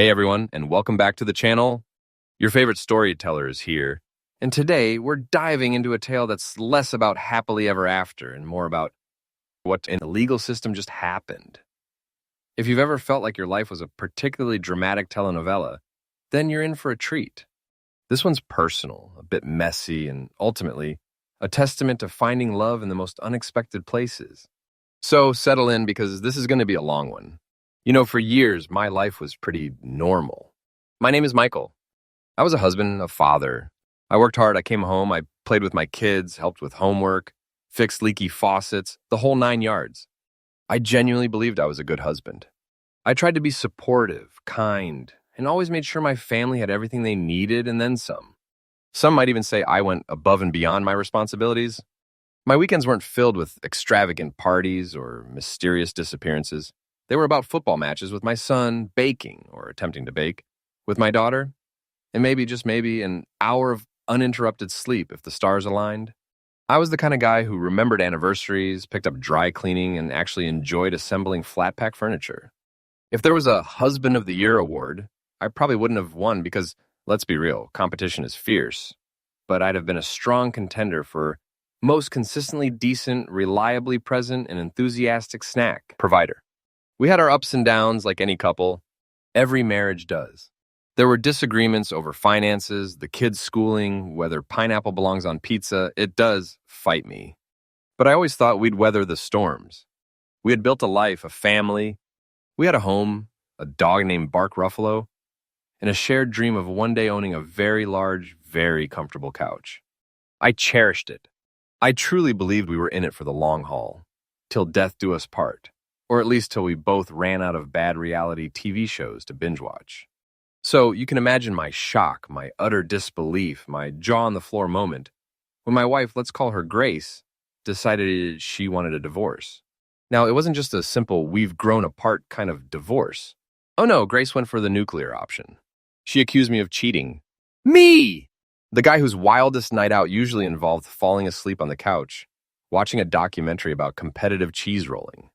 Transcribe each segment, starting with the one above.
Hey everyone, and welcome back to the channel. Your favorite storyteller is here, and today we're diving into a tale that's less about happily ever after and more about what in the legal system just happened. If you've ever felt like your life was a particularly dramatic telenovela, then you're in for a treat. This one's personal, a bit messy, and ultimately a testament to finding love in the most unexpected places. So settle in because this is going to be a long one. You know, for years, my life was pretty normal. My name is Michael. I was a husband, a father. I worked hard. I came home. I played with my kids, helped with homework, fixed leaky faucets, the whole 9 yards. I genuinely believed I was a good husband. I tried to be supportive, kind, and always made sure my family had everything they needed and then some. Some might even say I went above and beyond my responsibilities. My weekends weren't filled with extravagant parties or mysterious disappearances. They were about football matches with my son, baking, or attempting to bake, with my daughter, and maybe, just maybe, an hour of uninterrupted sleep if the stars aligned. I was the kind of guy who remembered anniversaries, picked up dry cleaning, and actually enjoyed assembling flat pack furniture. If there was a Husband of the Year award, I probably wouldn't have won because, let's be real, competition is fierce. But I'd have been a strong contender for most consistently decent, reliably present, and enthusiastic snack provider. We had our ups and downs like any couple. Every marriage does. There were disagreements over finances, the kids' schooling, whether pineapple belongs on pizza. It does fight me. But I always thought we'd weather the storms. We had built a life, a family. We had a home, a dog named Bark Ruffalo, and a shared dream of one day owning a very large, very comfortable couch. I cherished it. I truly believed we were in it for the long haul, till death do us part. Or at least till we both ran out of bad reality TV shows to binge watch. So you can imagine my shock, my utter disbelief, my jaw on the floor moment when my wife, let's call her Grace, decided she wanted a divorce. Now, it wasn't just a simple we've grown apart kind of divorce. Oh no, Grace went for the nuclear option. She accused me of cheating. Me! The guy whose wildest night out usually involved falling asleep on the couch, watching a documentary about competitive cheese rolling.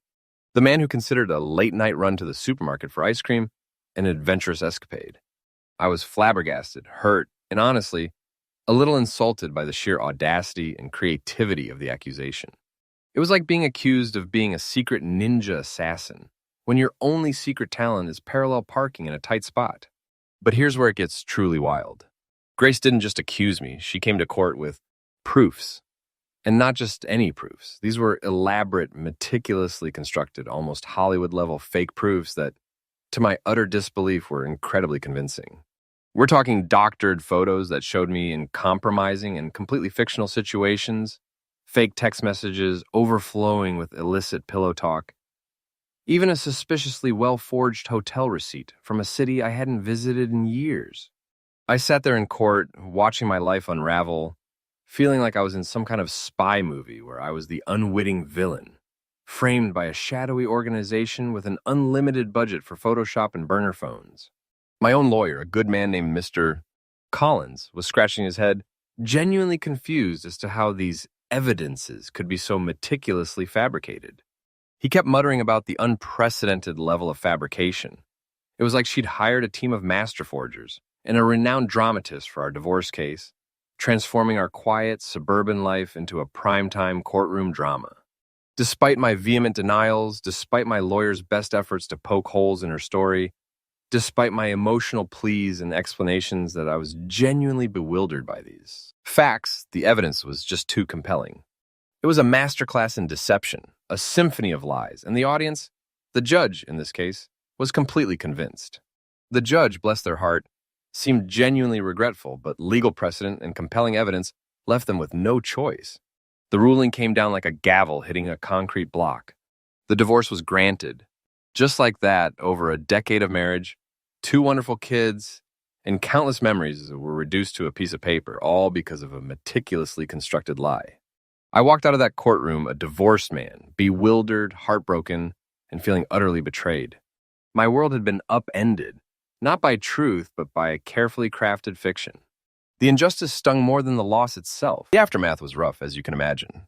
The man who considered a late-night run to the supermarket for ice cream an adventurous escapade. I was flabbergasted, hurt, and honestly, a little insulted by the sheer audacity and creativity of the accusation. It was like being accused of being a secret ninja assassin when your only secret talent is parallel parking in a tight spot. But here's where it gets truly wild. Grace didn't just accuse me. She came to court with proofs. And not just any proofs. These were elaborate, meticulously constructed, almost Hollywood-level fake proofs that, to my utter disbelief, were incredibly convincing. We're talking doctored photos that showed me in compromising and completely fictional situations, fake text messages overflowing with illicit pillow talk, even a suspiciously well-forged hotel receipt from a city I hadn't visited in years. I sat there in court, watching my life unravel, feeling like I was in some kind of spy movie where I was the unwitting villain, framed by a shadowy organization with an unlimited budget for Photoshop and burner phones. My own lawyer, a good man named Mr. Collins, was scratching his head, genuinely confused as to how these evidences could be so meticulously fabricated. He kept muttering about the unprecedented level of fabrication. It was like she'd hired a team of master forgers and a renowned dramatist for our divorce case, transforming our quiet, suburban life into a primetime courtroom drama. Despite my vehement denials, despite my lawyer's best efforts to poke holes in her story, despite my emotional pleas and explanations that I was genuinely bewildered by these facts, the evidence was just too compelling. It was a masterclass in deception, a symphony of lies, and the audience, the judge in this case, was completely convinced. The judge, bless their heart, seemed genuinely regretful, but legal precedent and compelling evidence left them with no choice. The ruling came down like a gavel hitting a concrete block. The divorce was granted. Just like that, over a decade of marriage, 2 wonderful kids, and countless memories were reduced to a piece of paper, all because of a meticulously constructed lie. I walked out of that courtroom a divorced man, bewildered, heartbroken, and feeling utterly betrayed. My world had been upended. Not by truth, but by a carefully crafted fiction. The injustice stung more than the loss itself. The aftermath was rough, as you can imagine.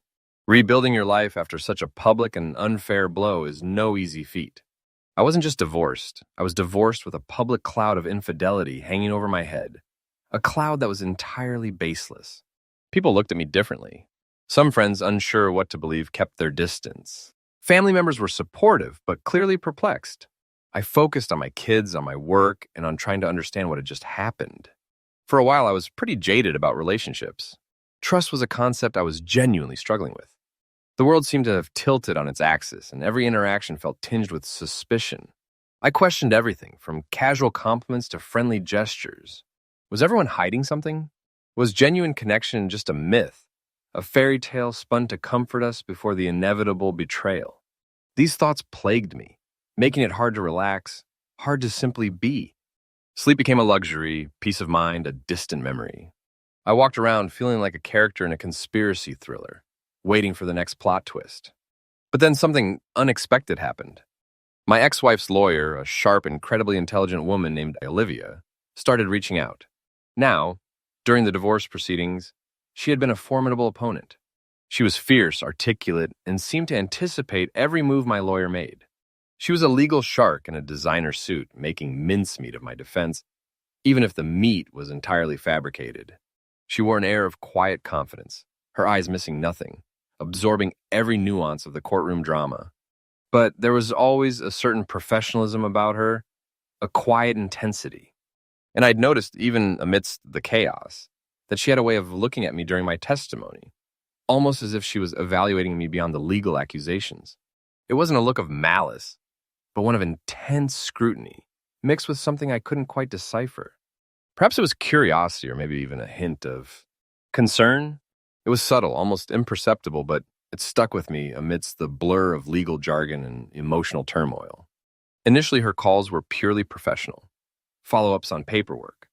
Rebuilding your life after such a public and unfair blow is no easy feat. I wasn't just divorced, I was divorced with a public cloud of infidelity hanging over my head, a cloud that was entirely baseless. People looked at me differently. Some friends, unsure what to believe, kept their distance. Family members were supportive, but clearly perplexed. I focused on my kids, on my work, and on trying to understand what had just happened. For a while, I was pretty jaded about relationships. Trust was a concept I was genuinely struggling with. The world seemed to have tilted on its axis, and every interaction felt tinged with suspicion. I questioned everything, from casual compliments to friendly gestures. Was everyone hiding something? Was genuine connection just a myth, a fairy tale spun to comfort us before the inevitable betrayal? These thoughts plagued me, making it hard to relax, hard to simply be. Sleep became a luxury, peace of mind a distant memory. I walked around feeling like a character in a conspiracy thriller, waiting for the next plot twist. But then something unexpected happened. My ex-wife's lawyer, a sharp, incredibly intelligent woman named Olivia, started reaching out. Now, during the divorce proceedings, she had been a formidable opponent. She was fierce, articulate, and seemed to anticipate every move my lawyer made. She was a legal shark in a designer suit, making mincemeat of my defense, even if the meat was entirely fabricated. She wore an air of quiet confidence, her eyes missing nothing, absorbing every nuance of the courtroom drama. But there was always a certain professionalism about her, a quiet intensity. And I'd noticed, even amidst the chaos, that she had a way of looking at me during my testimony, almost as if she was evaluating me beyond the legal accusations. It wasn't a look of malice, but one of intense scrutiny, mixed with something I couldn't quite decipher. Perhaps it was curiosity or maybe even a hint of concern. It was subtle, almost imperceptible, but it stuck with me amidst the blur of legal jargon and emotional turmoil. Initially, her calls were purely professional. Follow-ups on paperwork,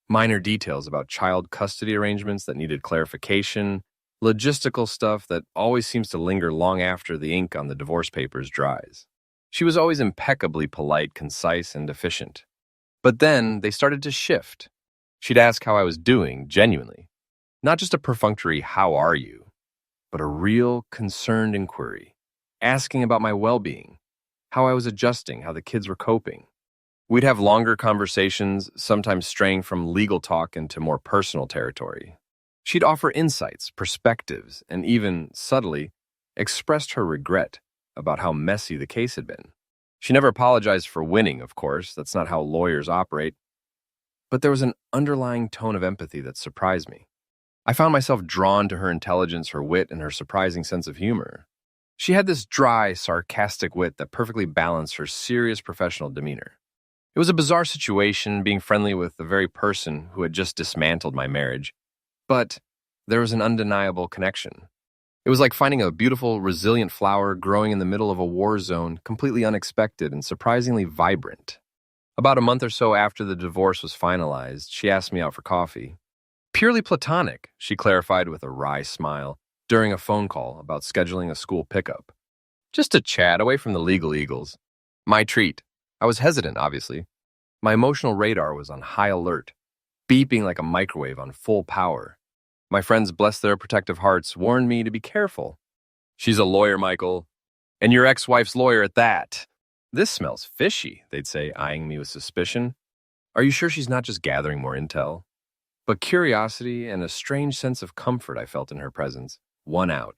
minor details about child custody arrangements that needed clarification, logistical stuff that always seems to linger long after the ink on the divorce papers dries. She was always impeccably polite, concise, and efficient. But then they started to shift. She'd ask how I was doing, genuinely. Not just a perfunctory, "How are you?" but a real, concerned inquiry, asking about my well-being, how I was adjusting, how the kids were coping. We'd have longer conversations, sometimes straying from legal talk into more personal territory. She'd offer insights, perspectives, and even, subtly, expressed her regret about how messy the case had been. She never apologized for winning, of course. That's not how lawyers operate. But there was an underlying tone of empathy that surprised me. I found myself drawn to her intelligence, her wit, and her surprising sense of humor. She had this dry, sarcastic wit that perfectly balanced her serious professional demeanor. It was a bizarre situation, being friendly with the very person who had just dismantled my marriage, but there was an undeniable connection. It was like finding a beautiful, resilient flower growing in the middle of a war zone, completely unexpected and surprisingly vibrant. About a month or so after the divorce was finalized, she asked me out for coffee. Purely platonic, she clarified with a wry smile during a phone call about scheduling a school pickup. Just a chat away from the legal eagles. My treat. I was hesitant, obviously. My emotional radar was on high alert, beeping like a microwave on full power. My friends, bless their protective hearts, warned me to be careful. "She's a lawyer, Michael. And your ex-wife's lawyer at that. This smells fishy," they'd say, eyeing me with suspicion. "Are you sure she's not just gathering more intel?" But curiosity and a strange sense of comfort I felt in her presence won out.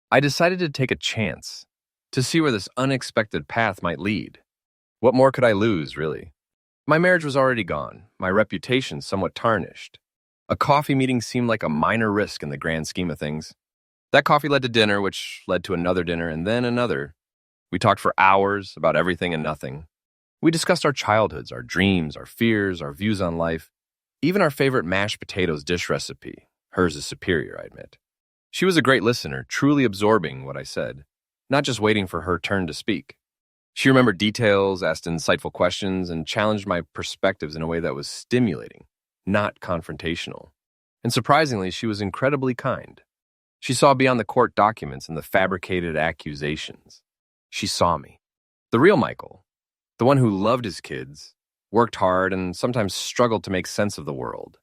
I decided to take a chance, to see where this unexpected path might lead. What more could I lose, really? My marriage was already gone, my reputation somewhat tarnished. A coffee meeting seemed like a minor risk in the grand scheme of things. That coffee led to dinner, which led to another dinner, and then another. We talked for hours about everything and nothing. We discussed our childhoods, our dreams, our fears, our views on life, even our favorite mashed potatoes dish recipe. Hers is superior, I admit. She was a great listener, truly absorbing what I said, not just waiting for her turn to speak. She remembered details, asked insightful questions, and challenged my perspectives in a way that was stimulating, not confrontational. And surprisingly, she was incredibly kind. She saw beyond the court documents and the fabricated accusations. She saw me. The real Michael. The one who loved his kids, worked hard, and sometimes struggled to make sense of the world.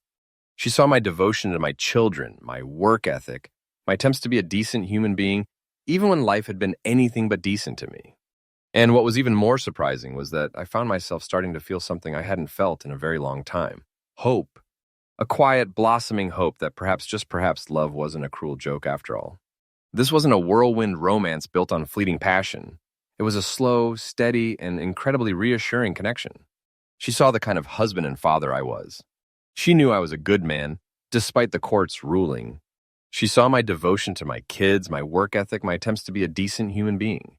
She saw my devotion to my children, my work ethic, my attempts to be a decent human being, even when life had been anything but decent to me. And what was even more surprising was that I found myself starting to feel something I hadn't felt in a very long time. Hope. A quiet, blossoming hope that perhaps, just perhaps, love wasn't a cruel joke after all. This wasn't a whirlwind romance built on fleeting passion. It was a slow, steady, and incredibly reassuring connection. She saw the kind of husband and father I was. She knew I was a good man, despite the court's ruling. She saw my devotion to my kids, my work ethic, my attempts to be a decent human being.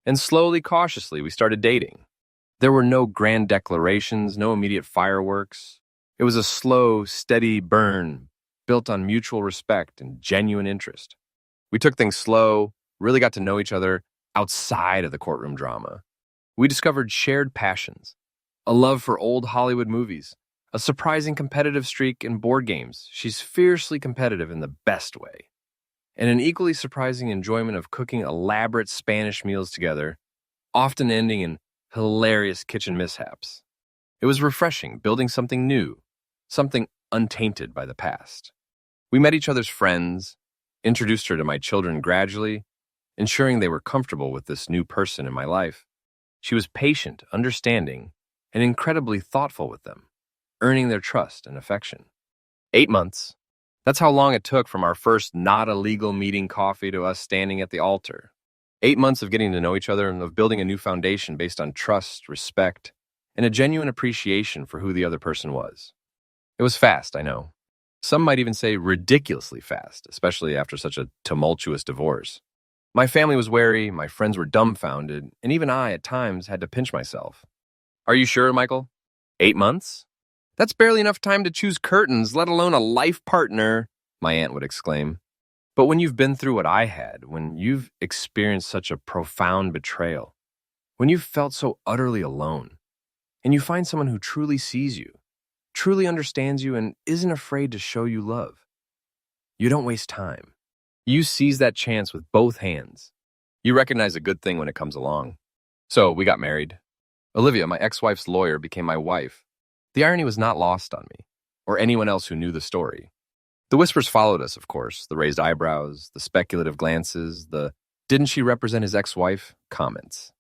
And slowly, cautiously, we started dating. There were no grand declarations, no immediate fireworks. It was a slow, steady burn built on mutual respect and genuine interest. We took things slow, really got to know each other outside of the courtroom drama. We discovered shared passions, a love for old Hollywood movies, a surprising competitive streak in board games. She's fiercely competitive in the best way. And an equally surprising enjoyment of cooking elaborate Spanish meals together, often ending in hilarious kitchen mishaps. It was refreshing, building something new, something untainted by the past. We met each other's friends, introduced her to my children gradually, ensuring they were comfortable with this new person in my life. She was patient, understanding, and incredibly thoughtful with them, earning their trust and affection. 8 months. That's how long it took from our first not illegal meeting coffee to us standing at the altar. 8 months of getting to know each other and of building a new foundation based on trust, respect, and a genuine appreciation for who the other person was. It was fast, I know. Some might even say ridiculously fast, especially after such a tumultuous divorce. My family was wary, my friends were dumbfounded, and even I, at times, had to pinch myself. Are you sure, Michael? 8 months? That's barely enough time to choose curtains, let alone a life partner, my aunt would exclaim. But when you've been through what I had, when you've experienced such a profound betrayal, when you've felt so utterly alone, and you find someone who truly sees you, truly understands you, and isn't afraid to show you love, you don't waste time. You seize that chance with both hands. You recognize a good thing when it comes along. So we got married. Olivia, my ex-wife's lawyer, became my wife. The irony was not lost on me, or anyone else who knew the story. The whispers followed us, of course, the raised eyebrows, the speculative glances, the "didn't she represent his ex-wife?" comments.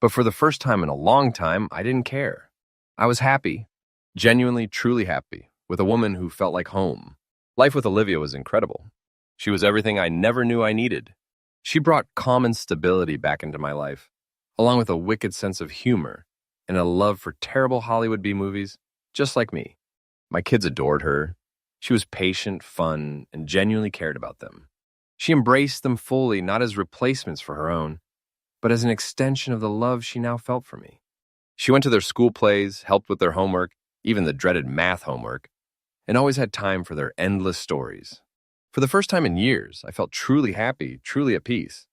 But for the first time in a long time, I didn't care. I was happy, genuinely, truly happy, with a woman who felt like home. Life with Olivia was incredible. She was everything I never knew I needed. She brought calm and stability back into my life, along with a wicked sense of humor and a love for terrible Hollywood B-movies, just like me. My kids adored her. She was patient, fun, and genuinely cared about them. She embraced them fully, not as replacements for her own, but as an extension of the love she now felt for me. She went to their school plays, helped with their homework, even the dreaded math homework, and always had time for their endless stories. For the first time in years, I felt truly happy, truly at peace.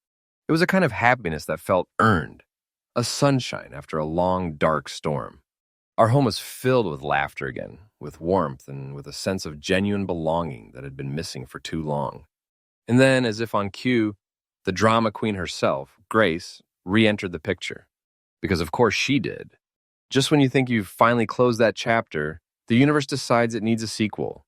It was a kind of happiness that felt earned, a sunshine after a long, dark storm. Our home was filled with laughter again, with warmth, and with a sense of genuine belonging that had been missing for too long. And then, as if on cue, the drama queen herself, Grace, re-entered the picture. Because of course she did. Just when you think you've finally closed that chapter, the universe decides it needs a sequel.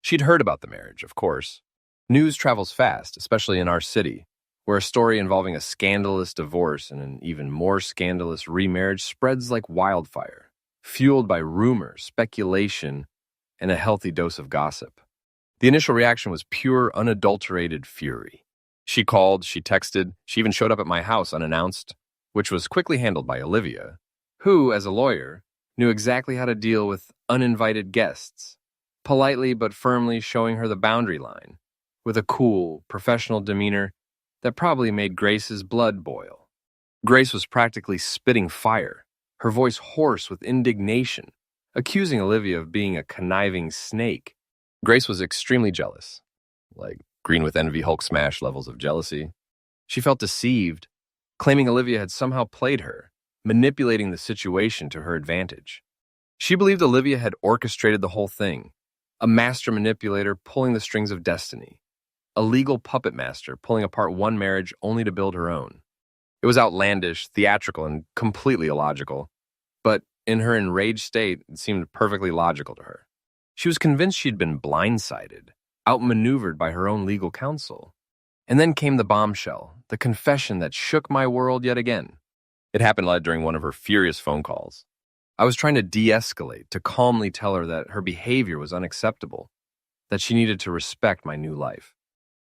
She'd heard about the marriage, of course. News travels fast, especially in our city, where a story involving a scandalous divorce and an even more scandalous remarriage spreads like wildfire, fueled by rumor, speculation, and a healthy dose of gossip. The initial reaction was pure, unadulterated fury. She called, she texted, she even showed up at my house unannounced, which was quickly handled by Olivia, who, as a lawyer, knew exactly how to deal with uninvited guests, politely but firmly showing her the boundary line, with a cool, professional demeanor that probably made Grace's blood boil. Grace was practically spitting fire, her voice hoarse with indignation, accusing Olivia of being a conniving snake. Grace was extremely jealous, like green with envy Hulk smash levels of jealousy. She felt deceived, claiming Olivia had somehow played her, manipulating the situation to her advantage. She believed Olivia had orchestrated the whole thing, a master manipulator pulling the strings of destiny, a legal puppet master pulling apart one marriage only to build her own. It was outlandish, theatrical, and completely illogical, but in her enraged state, it seemed perfectly logical to her. She was convinced she'd been blindsided, outmaneuvered by her own legal counsel. And then came the bombshell, the confession that shook my world yet again. It happened during one of her furious phone calls. I was trying to de-escalate, to calmly tell her that her behavior was unacceptable, that she needed to respect my new life.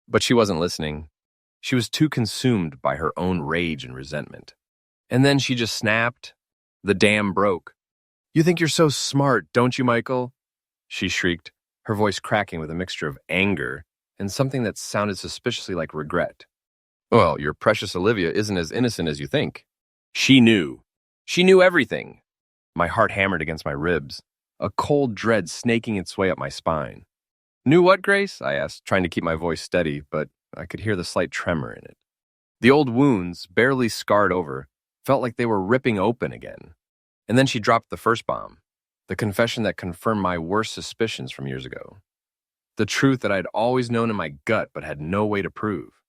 But she wasn't listening. She was too consumed by her own rage and resentment. And then she just snapped. The dam broke. "You think you're so smart, don't you, Michael?" she shrieked, her voice cracking with a mixture of anger and something that sounded suspiciously like regret. "Well, your precious Olivia isn't as innocent as you think. She knew. She knew everything." My heart hammered against my ribs, a cold dread snaking its way up my spine. "Knew what, Grace?" I asked, trying to keep my voice steady, but I could hear the slight tremor in it. The old wounds, barely scarred over, felt like they were ripping open again. And then she dropped the first bomb, the confession that confirmed my worst suspicions from years ago. The truth that I'd always known in my gut but had no way to prove.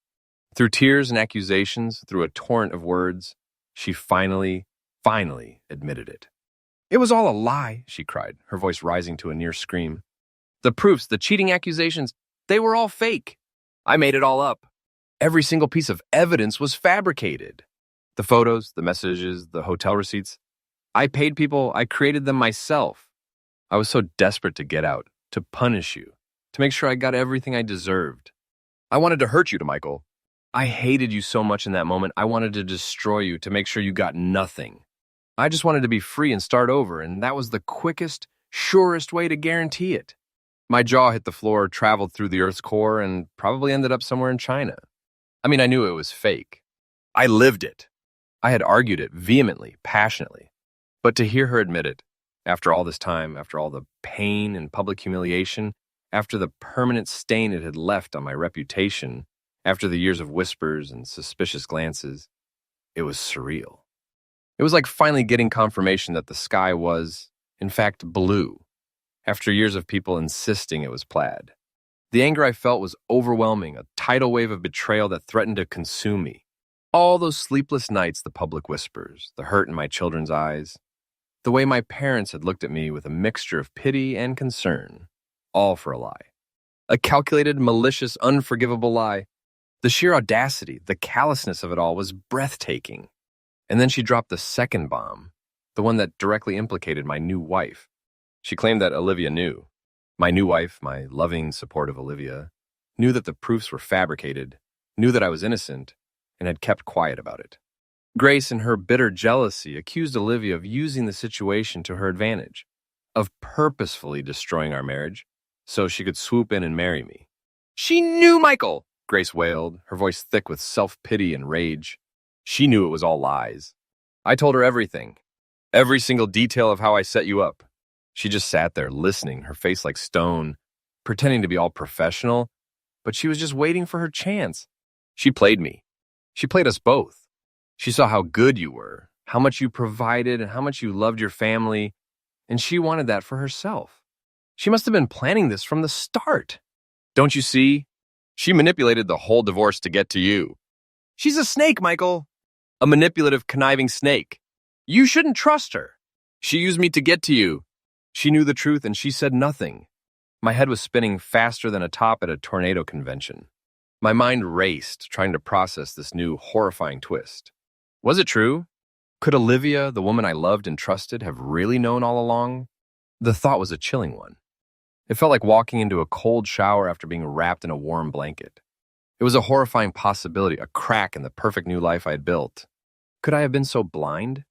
Through tears and accusations, through a torrent of words, she finally admitted it. "It was all a lie," she cried, her voice rising to a near scream. "The proofs, the cheating accusations, they were all fake. I made it all up. Every single piece of evidence was fabricated. The photos, the messages, the hotel receipts. I paid people, I created them myself. I was so desperate to get out, to punish you, to make sure I got everything I deserved. I wanted to hurt you, Michael. I hated you so much in that moment, I wanted to destroy you, to make sure you got nothing. I just wanted to be free and start over, and that was the quickest, surest way to guarantee it." My jaw hit the floor, traveled through the Earth's core, and probably ended up somewhere in China. I mean, I knew it was fake. I lived it. I had argued it vehemently, passionately. But to hear her admit it, after all this time, after all the pain and public humiliation, after the permanent stain it had left on my reputation, after the years of whispers and suspicious glances, it was surreal. It was like finally getting confirmation that the sky was, in fact, blue, after years of people insisting it was plaid. The anger I felt was overwhelming, a tidal wave of betrayal that threatened to consume me. All those sleepless nights, the public whispers, the hurt in my children's eyes, the way my parents had looked at me with a mixture of pity and concern, all for a lie. A calculated, malicious, unforgivable lie. The sheer audacity, the callousness of it all was breathtaking. And then she dropped the second bomb, the one that directly implicated my new wife. She claimed that Olivia knew. My new wife, my loving, supportive Olivia, knew that the proofs were fabricated, knew that I was innocent, and had kept quiet about it. Grace, in her bitter jealousy, accused Olivia of using the situation to her advantage, of purposefully destroying our marriage so she could swoop in and marry me. "She knew, Michael!" Grace wailed, her voice thick with self-pity and rage. She knew it was all lies. I told her everything, every single detail of how I set you up. She just sat there listening, her face like stone, pretending to be all professional, but she was just waiting for her chance. She played me. She played us both. She saw how good you were, how much you provided, and how much you loved your family, and she wanted that for herself. She must have been planning this from the start. Don't you see? She manipulated the whole divorce to get to you. She's a snake, Michael. A manipulative, conniving snake. You shouldn't trust her. She used me to get to you. She knew the truth and she said nothing. My head was spinning faster than a top at a tornado convention. My mind raced, trying to process this new, horrifying twist. Was it true? Could Olivia, the woman I loved and trusted, have really known all along? The thought was a chilling one. It felt like walking into a cold shower after being wrapped in a warm blanket. It was a horrifying possibility, a crack in the perfect new life I had built. Could I have been so blind?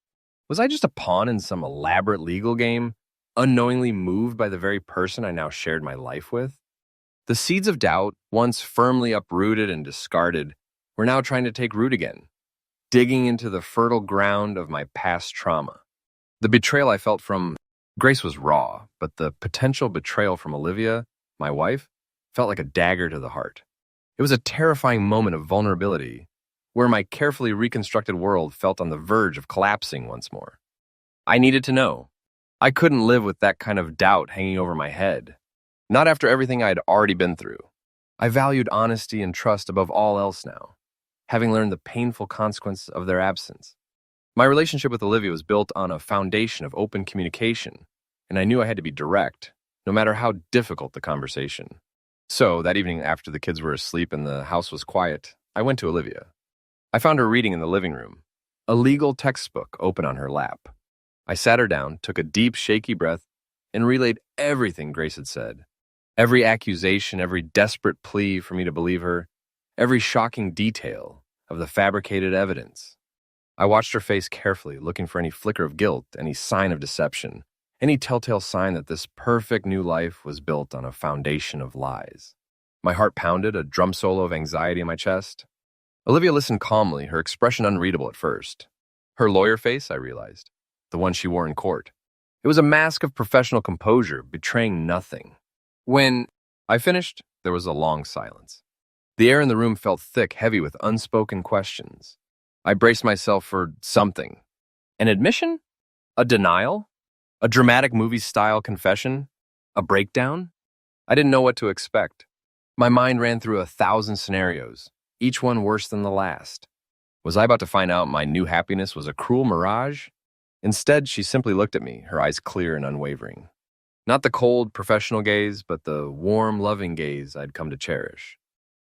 Was I just a pawn in some elaborate legal game, unknowingly moved by the very person I now shared my life with? The seeds of doubt, once firmly uprooted and discarded, were now trying to take root again, digging into the fertile ground of my past trauma. The betrayal I felt from Grace was raw, but the potential betrayal from Olivia, my wife, felt like a dagger to the heart. It was a terrifying moment of vulnerability, where my carefully reconstructed world felt on the verge of collapsing once more. I needed to know. I couldn't live with that kind of doubt hanging over my head. Not after everything I had already been through. I valued honesty and trust above all else now, having learned the painful consequence of their absence. My relationship with Olivia was built on a foundation of open communication, and I knew I had to be direct, no matter how difficult the conversation. So, that evening after the kids were asleep and the house was quiet, I went to Olivia. I found her reading in the living room, a legal textbook open on her lap. I sat her down, took a deep, shaky breath, and relayed everything Grace had said. Every accusation, every desperate plea for me to believe her, every shocking detail of the fabricated evidence. I watched her face carefully, looking for any flicker of guilt, any sign of deception, any telltale sign that this perfect new life was built on a foundation of lies. My heart pounded, a drum solo of anxiety in my chest. Olivia listened calmly, her expression unreadable at first. Her lawyer face, I realized, the one she wore in court. It was a mask of professional composure, betraying nothing. When I finished, there was a long silence. The air in the room felt thick, heavy with unspoken questions. I braced myself for something. An admission? A denial? A dramatic movie-style confession? A breakdown? I didn't know what to expect. My mind ran through 1,000 scenarios, each one worse than the last. Was I about to find out my new happiness was a cruel mirage? Instead, she simply looked at me, her eyes clear and unwavering. Not the cold, professional gaze, but the warm, loving gaze I'd come to cherish.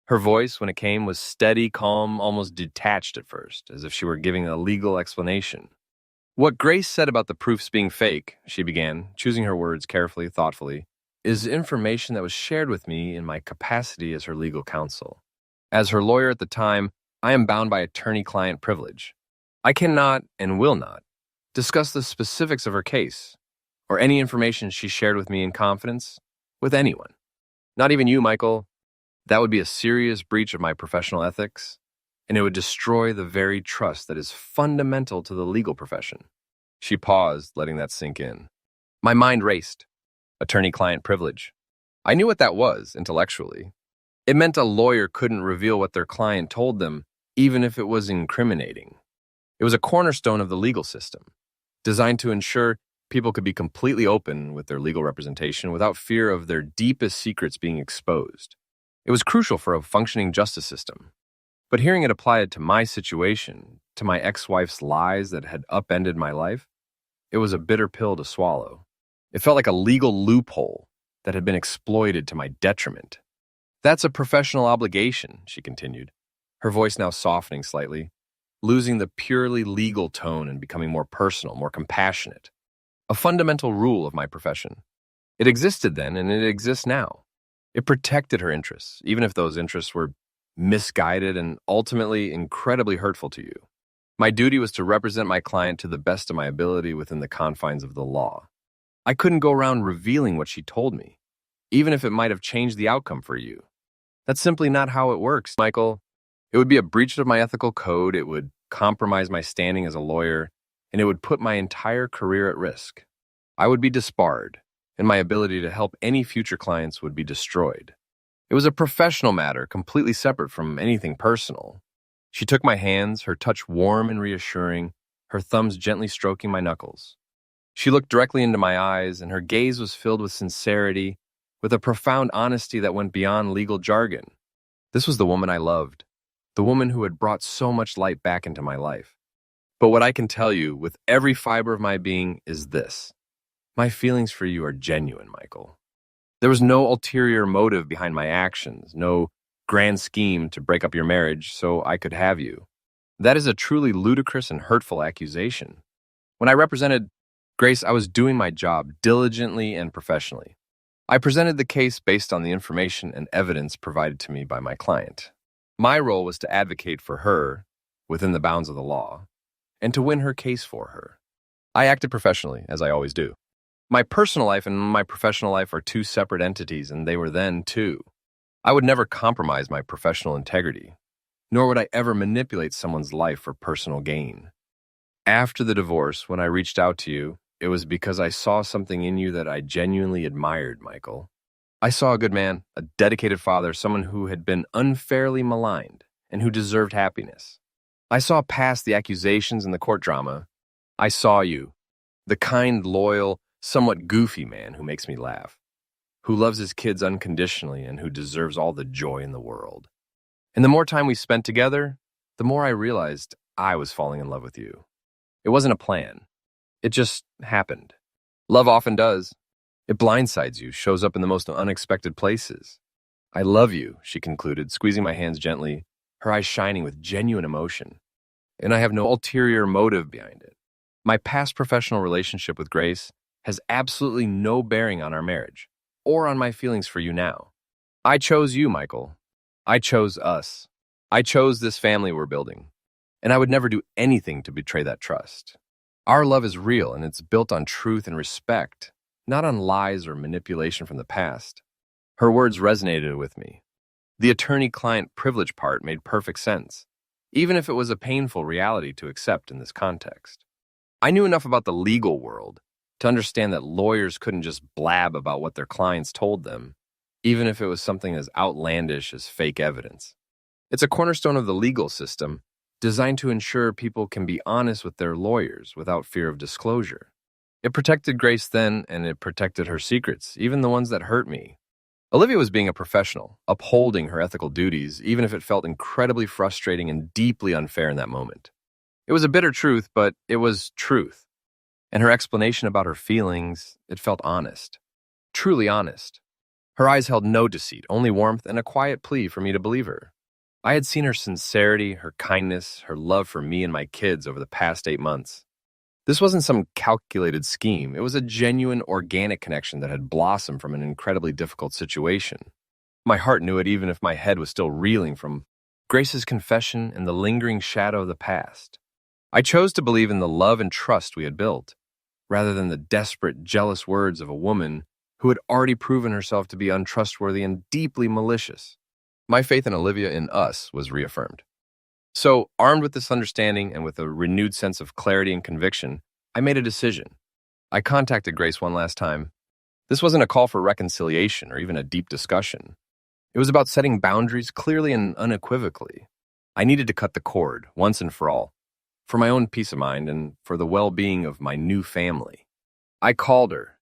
Her voice, when it came, was steady, calm, almost detached at first, as if she were giving a legal explanation. What Grace said about the proofs being fake, she began, choosing her words carefully, thoughtfully, is information that was shared with me in my capacity as her legal counsel. As her lawyer at the time, I am bound by attorney-client privilege. I cannot and will not discuss the specifics of her case or any information she shared with me in confidence with anyone. Not even you, Michael. That would be a serious breach of my professional ethics, and it would destroy the very trust that is fundamental to the legal profession. She paused, letting that sink in. My mind raced. Attorney-client privilege. I knew what that was, intellectually. It meant a lawyer couldn't reveal what their client told them, even if it was incriminating. It was a cornerstone of the legal system, designed to ensure people could be completely open with their legal representation without fear of their deepest secrets being exposed. It was crucial for a functioning justice system. But hearing it applied to my situation, to my ex-wife's lies that had upended my life, it was a bitter pill to swallow. It felt like a legal loophole that had been exploited to my detriment. That's a professional obligation, she continued, her voice now softening slightly, losing the purely legal tone and becoming more personal, more compassionate. A fundamental rule of my profession. It existed then, and it exists now. It protected her interests, even if those interests were misguided and ultimately incredibly hurtful to you. My duty was to represent my client to the best of my ability within the confines of the law. I couldn't go around revealing what she told me, even if it might have changed the outcome for you. That's simply not how it works, Michael. It would be a breach of my ethical code, it would compromise my standing as a lawyer, and it would put my entire career at risk. I would be disbarred, and my ability to help any future clients would be destroyed. It was a professional matter, completely separate from anything personal. She took my hands, her touch warm and reassuring, her thumbs gently stroking my knuckles. She looked directly into my eyes, and her gaze was filled with sincerity, with a profound honesty that went beyond legal jargon. This was the woman I loved, the woman who had brought so much light back into my life. But what I can tell you with every fiber of my being is this. My feelings for you are genuine, Michael. There was no ulterior motive behind my actions, no grand scheme to break up your marriage so I could have you. That is a truly ludicrous and hurtful accusation. When I represented Grace, I was doing my job diligently and professionally. I presented the case based on the information and evidence provided to me by my client. My role was to advocate for her within the bounds of the law and to win her case for her. I acted professionally, as I always do. My personal life and my professional life are two separate entities, and they were then too. I would never compromise my professional integrity, nor would I ever manipulate someone's life for personal gain. After the divorce, when I reached out to you, it was because I saw something in you that I genuinely admired, Michael. I saw a good man, a dedicated father, someone who had been unfairly maligned and who deserved happiness. I saw past the accusations and the court drama. I saw you, the kind, loyal, somewhat goofy man who makes me laugh, who loves his kids unconditionally and who deserves all the joy in the world. And the more time we spent together, the more I realized I was falling in love with you. It wasn't a plan. It just happened. Love often does. It blindsides you, shows up in the most unexpected places. I love you, she concluded, squeezing my hands gently, her eyes shining with genuine emotion. and I have no ulterior motive behind it. My past professional relationship with Grace has absolutely no bearing on our marriage or on my feelings for you now. I chose you, Michael. I chose us. I chose this family we're building, and I would never do anything to betray that trust. Our love is real, and it's built on truth and respect, not on lies or manipulation from the past. Her words resonated with me. The attorney-client privilege part made perfect sense, even if it was a painful reality to accept in this context. I knew enough about the legal world to understand that lawyers couldn't just blab about what their clients told them, even if it was something as outlandish as fake evidence. It's a cornerstone of the legal system, designed to ensure people can be honest with their lawyers without fear of disclosure. It protected Grace then, and it protected her secrets, even the ones that hurt me. Olivia was being a professional, upholding her ethical duties, even if it felt incredibly frustrating and deeply unfair in that moment. It was a bitter truth, but it was truth. And her explanation about her feelings, it felt honest. Truly honest. Her eyes held no deceit, only warmth and a quiet plea for me to believe her. I had seen her sincerity, her kindness, her love for me and my kids over the past 8 months. This wasn't some calculated scheme. It was a genuine, organic connection that had blossomed from an incredibly difficult situation. My heart knew it even if my head was still reeling from Grace's confession and the lingering shadow of the past. I chose to believe in the love and trust we had built, rather than the desperate, jealous words of a woman who had already proven herself to be untrustworthy and deeply malicious. My faith in Olivia, in us, was reaffirmed. So, armed with this understanding and with a renewed sense of clarity and conviction, I made a decision. I contacted Grace one last time. This wasn't a call for reconciliation or even a deep discussion. It was about setting boundaries clearly and unequivocally. I needed to cut the cord, once and for all, for my own peace of mind and for the well-being of my new family. I called her.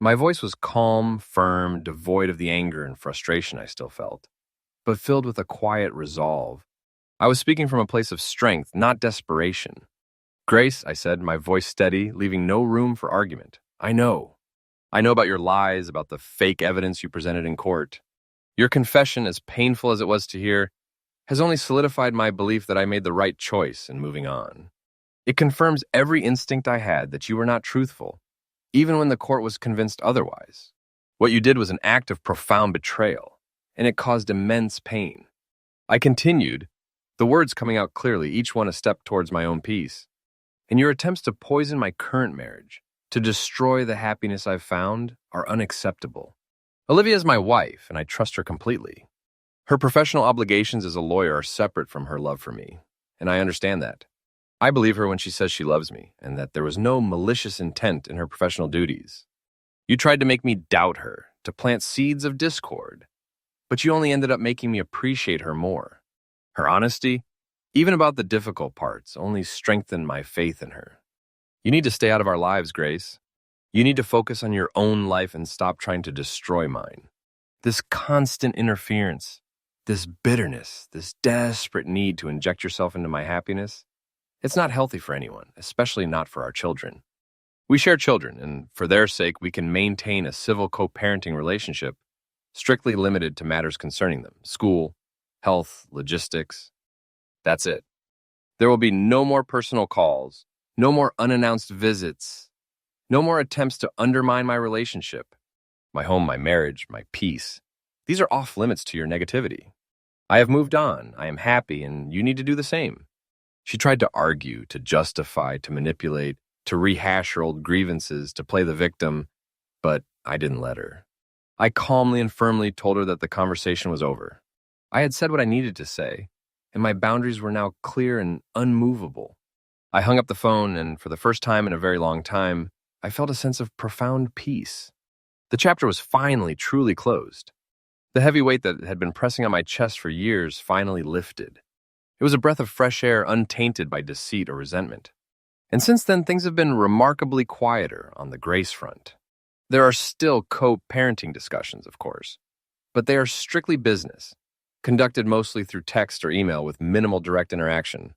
My voice was calm, firm, devoid of the anger and frustration I still felt, but filled with a quiet resolve. I was speaking from a place of strength, not desperation. Grace, I said, my voice steady, leaving no room for argument. I know. I know about your lies, about the fake evidence you presented in court. Your confession, as painful as it was to hear, has only solidified my belief that I made the right choice in moving on. It confirms every instinct I had that you were not truthful, even when the court was convinced otherwise. What you did was an act of profound betrayal, and it caused immense pain. I continued, the words coming out clearly, each one a step towards my own peace. And your attempts to poison my current marriage, to destroy the happiness I've found, are unacceptable. Olivia is my wife, and I trust her completely. Her professional obligations as a lawyer are separate from her love for me, and I understand that. I believe her when she says she loves me, and that there was no malicious intent in her professional duties. You tried to make me doubt her, to plant seeds of discord, but you only ended up making me appreciate her more. Her honesty, even about the difficult parts, only strengthened my faith in her. You need to stay out of our lives, Grace. You need to focus on your own life and stop trying to destroy mine. This constant interference, this bitterness, this desperate need to inject yourself into my happiness, it's not healthy for anyone, especially not for our children. We share children, and for their sake, we can maintain a civil co-parenting relationship, strictly limited to matters concerning them, school, health, logistics. That's it. There will be no more personal calls, no more unannounced visits, no more attempts to undermine my relationship, my home, my marriage, my peace. These are off limits to your negativity. I have moved on, I am happy, and you need to do the same. She tried to argue, to justify, to manipulate, to rehash her old grievances, to play the victim, but I didn't let her. I calmly and firmly told her that the conversation was over. I had said what I needed to say, and my boundaries were now clear and unmovable. I hung up the phone, and for the first time in a very long time, I felt a sense of profound peace. The chapter was finally truly closed. The heavy weight that had been pressing on my chest for years finally lifted. It was a breath of fresh air untainted by deceit or resentment. And since then, things have been remarkably quieter on the Grace front. There are still co-parenting discussions, of course, but they are strictly business, conducted mostly through text or email with minimal direct interaction.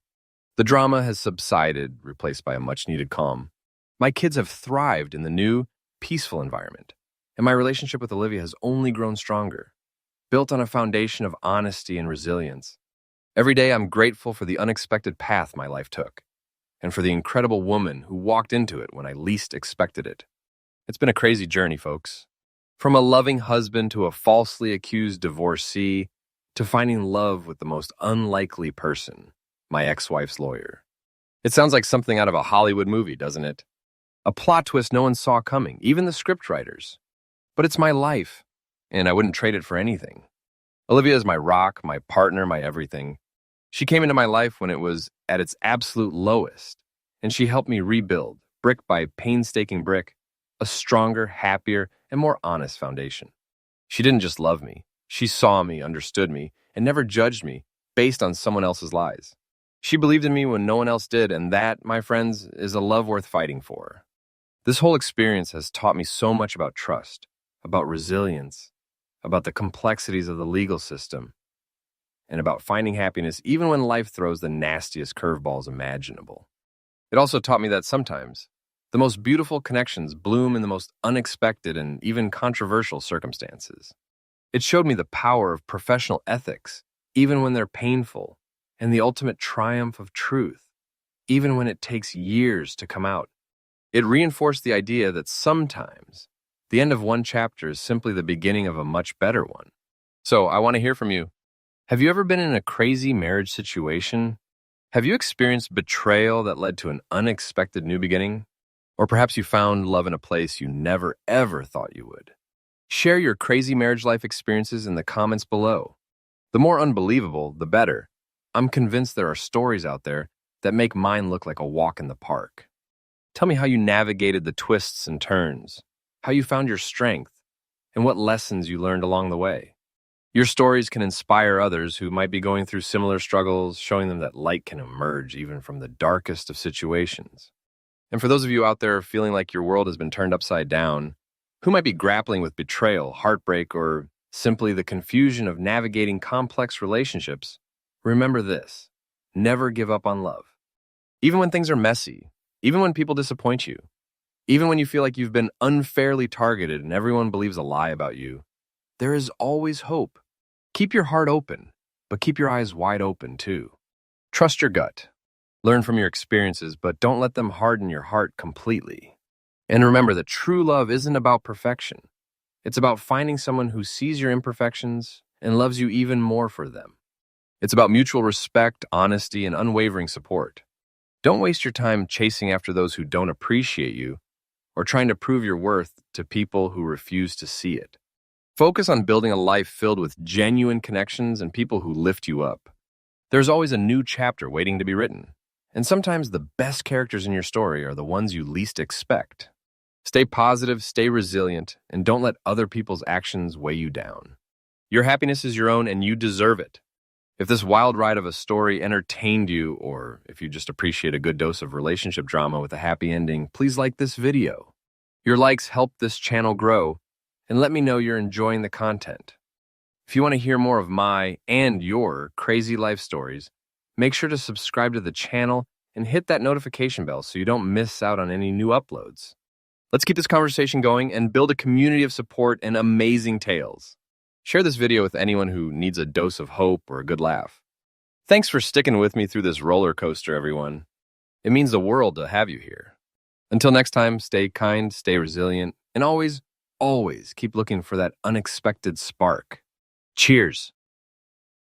The drama has subsided, replaced by a much-needed calm. My kids have thrived in the new, peaceful environment, and my relationship with Olivia has only grown stronger, built on a foundation of honesty and resilience. Every day I'm grateful for the unexpected path my life took, and for the incredible woman who walked into it when I least expected it. It's been a crazy journey, folks. From a loving husband to a falsely accused divorcee, to finding love with the most unlikely person, my ex-wife's lawyer. It sounds like something out of a Hollywood movie, doesn't it? A plot twist no one saw coming, even the scriptwriters. But it's my life, and I wouldn't trade it for anything. Olivia is my rock, my partner, my everything. She came into my life when it was at its absolute lowest, and she helped me rebuild, brick by painstaking brick, a stronger, happier, and more honest foundation. She didn't just love me. She saw me, understood me, and never judged me based on someone else's lies. She believed in me when no one else did, and that, my friends, is a love worth fighting for. This whole experience has taught me so much about trust, about resilience, about the complexities of the legal system, and about finding happiness even when life throws the nastiest curveballs imaginable. It also taught me that sometimes the most beautiful connections bloom in the most unexpected and even controversial circumstances. It showed me the power of professional ethics, even when they're painful, and the ultimate triumph of truth, even when it takes years to come out. It reinforced the idea that sometimes the end of one chapter is simply the beginning of a much better one. So I want to hear from you. Have you ever been in a crazy marriage situation? Have you experienced betrayal that led to an unexpected new beginning? Or perhaps you found love in a place you never, ever thought you would. Share your crazy marriage life experiences in the comments below. The more unbelievable, the better. I'm convinced there are stories out there that make mine look like a walk in the park. Tell me how you navigated the twists and turns, how you found your strength, and what lessons you learned along the way. Your stories can inspire others who might be going through similar struggles, showing them that light can emerge even from the darkest of situations. And for those of you out there feeling like your world has been turned upside down, who might be grappling with betrayal, heartbreak, or simply the confusion of navigating complex relationships, remember this: never give up on love. Even when things are messy, even when people disappoint you, even when you feel like you've been unfairly targeted and everyone believes a lie about you, there is always hope. Keep your heart open, but keep your eyes wide open too. Trust your gut. Learn from your experiences, but don't let them harden your heart completely. And remember that true love isn't about perfection. It's about finding someone who sees your imperfections and loves you even more for them. It's about mutual respect, honesty, and unwavering support. Don't waste your time chasing after those who don't appreciate you or trying to prove your worth to people who refuse to see it. Focus on building a life filled with genuine connections and people who lift you up. There's always a new chapter waiting to be written, and sometimes the best characters in your story are the ones you least expect. Stay positive, stay resilient, and don't let other people's actions weigh you down. Your happiness is your own, and you deserve it. If this wild ride of a story entertained you, or if you just appreciate a good dose of relationship drama with a happy ending, please like this video. Your likes help this channel grow, and let me know you're enjoying the content. If you want to hear more of my and your crazy life stories, make sure to subscribe to the channel and hit that notification bell so you don't miss out on any new uploads. Let's keep this conversation going and build a community of support and amazing tales. Share this video with anyone who needs a dose of hope or a good laugh. Thanks for sticking with me through this roller coaster, everyone. It means the world to have you here. Until next time, stay kind, stay resilient, and always, always keep looking for that unexpected spark. Cheers.